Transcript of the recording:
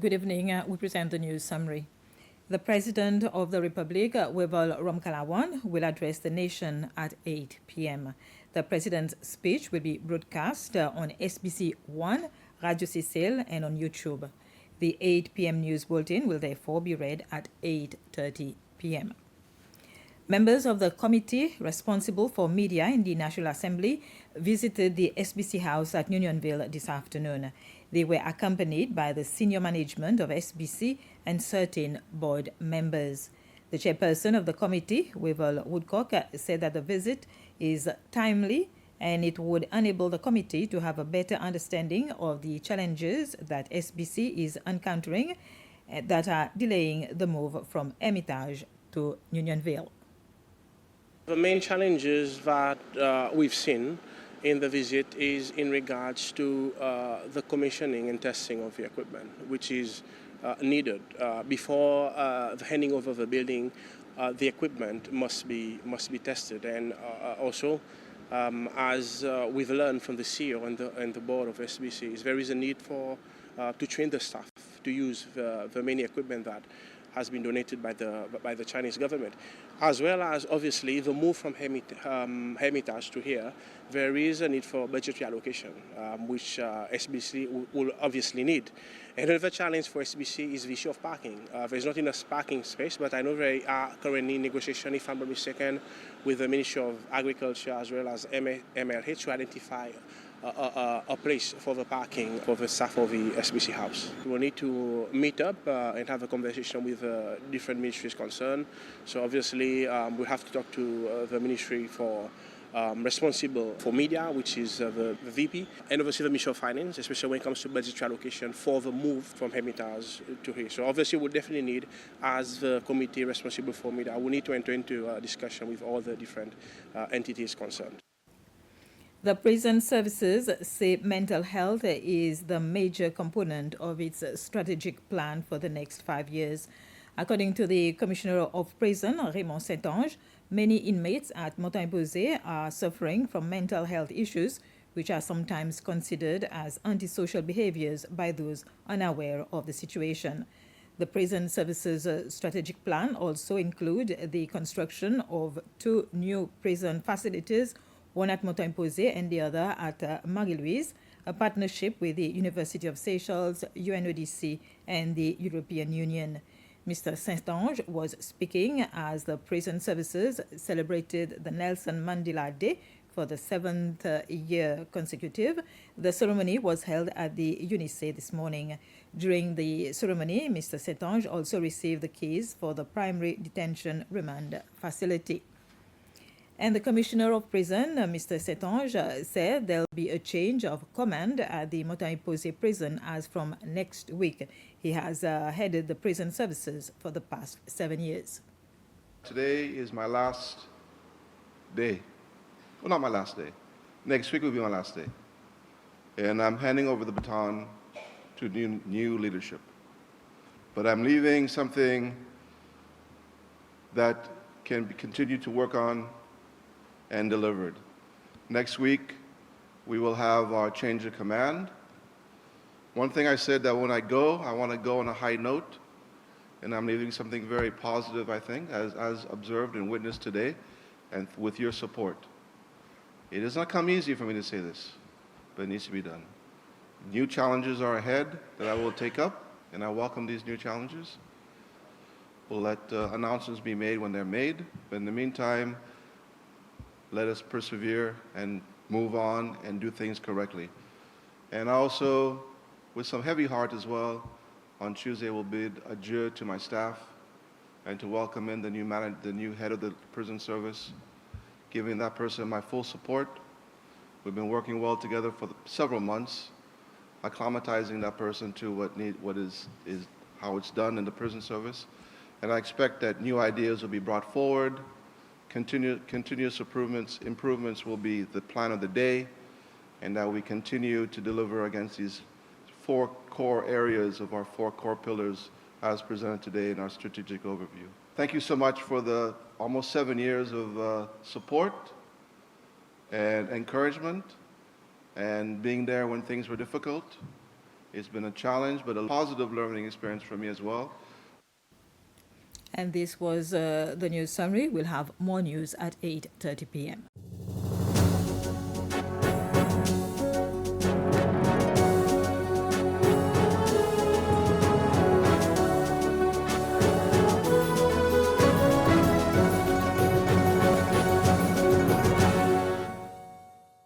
Good evening. We present the news summary. The President of the Republic, Wewol Romkalawan, will address the nation at 8 p.m. The President's speech will be broadcast on SBC 1, Radio Cecil, and on YouTube. The 8 p.m. news bulletin will therefore be read at 8:30 p.m. Members of the committee responsible for media in the National Assembly visited the SBC House at Unionville this afternoon. They were accompanied by the senior management of SBC and certain board members. The chairperson of the committee, Wewol Woodcock, said that the visit is timely and it would enable the committee to have a better understanding of the challenges that SBC is encountering that are delaying the move from Hermitage to Unionville. The main challenges that we've seen in the visit is in regards to the commissioning and testing of the equipment, which is needed. Before the handing over of the building, the equipment must be tested, and also as we've learned from the CEO and the board of SBC, there is a need for to train the staff to use the many equipment that has been donated by the Chinese government, as well as obviously the move from Hermitage to here. There is a need for budgetary allocation, which SBC will obviously need. Another challenge for SBC is the issue of parking. There's not enough parking space, but I know they are currently in negotiation, if I'm not mistaken, with the Ministry of Agriculture as well as MLH to identify a place for the parking for the staff of the SBC House. We'll need to meet up and have a conversation with different ministries concerned. So obviously we have to talk to the ministry for responsible for media, which is the VP, and obviously the Ministry of Finance, especially when it comes to budgetary allocation for the move from Hermitage to here. So obviously we'll definitely need, as the committee responsible for media, we need to enter into a discussion with all the different entities concerned. The prison services say mental health is the major component of its strategic plan for the next 5 years. According to the Commissioner of Prison, Raymond Saint-Ange, many inmates at Montagne-Posay are suffering from mental health issues, which are sometimes considered as antisocial behaviors by those unaware of the situation. The prison services strategic plan also includes the construction of 2 new prison facilities, one at Montagne-Posay and the other at Marie-Louise, a partnership with the University of Seychelles, UNODC, and the European Union. Mr. Saint-Ange was speaking as the prison services celebrated the Nelson Mandela Day for the 7th year consecutive. The ceremony was held at the UNICE this morning. During the ceremony, Mr. Saint-Ange also received the keys for the primary detention remand facility. And the Commissioner of Prison, Mr. Saint-Ange, said there will be a change of command at the Montagne-Posay prison as from next week. He has headed the prison services for the past 7 years. Today is my last day. Well, not my last day. Next week will be my last day. And I'm handing over the baton to new leadership. But I'm leaving something that can be continued to work on and delivered. Next week, we will have our change of command. One thing I said that when I go, I want to go on a high note, and I'm leaving something very positive, I think, as observed and witnessed today, and with your support. It does not come easy for me to say this, but it needs to be done. New challenges are ahead that I will take up, and I welcome these new challenges. We'll let announcements be made when they're made, but in the meantime, let us persevere and move on and do things correctly. And also, with some heavy heart as well, on Tuesday we'll bid adieu to my staff and to welcome in the new head of the prison service, giving that person my full support. We've been working well together for several months, acclimatizing that person to how it's done in the prison service. And I expect that new ideas will be brought forward. Continuous improvements will be the plan of the day, and that we continue to deliver against these 4 core areas of our 4 core pillars as presented today in our strategic overview. Thank you so much for the almost 7 years of support and encouragement and being there when things were difficult. It's been a challenge, but a positive learning experience for me as well. And this was the news summary. We'll have more news at 8:30 p.m.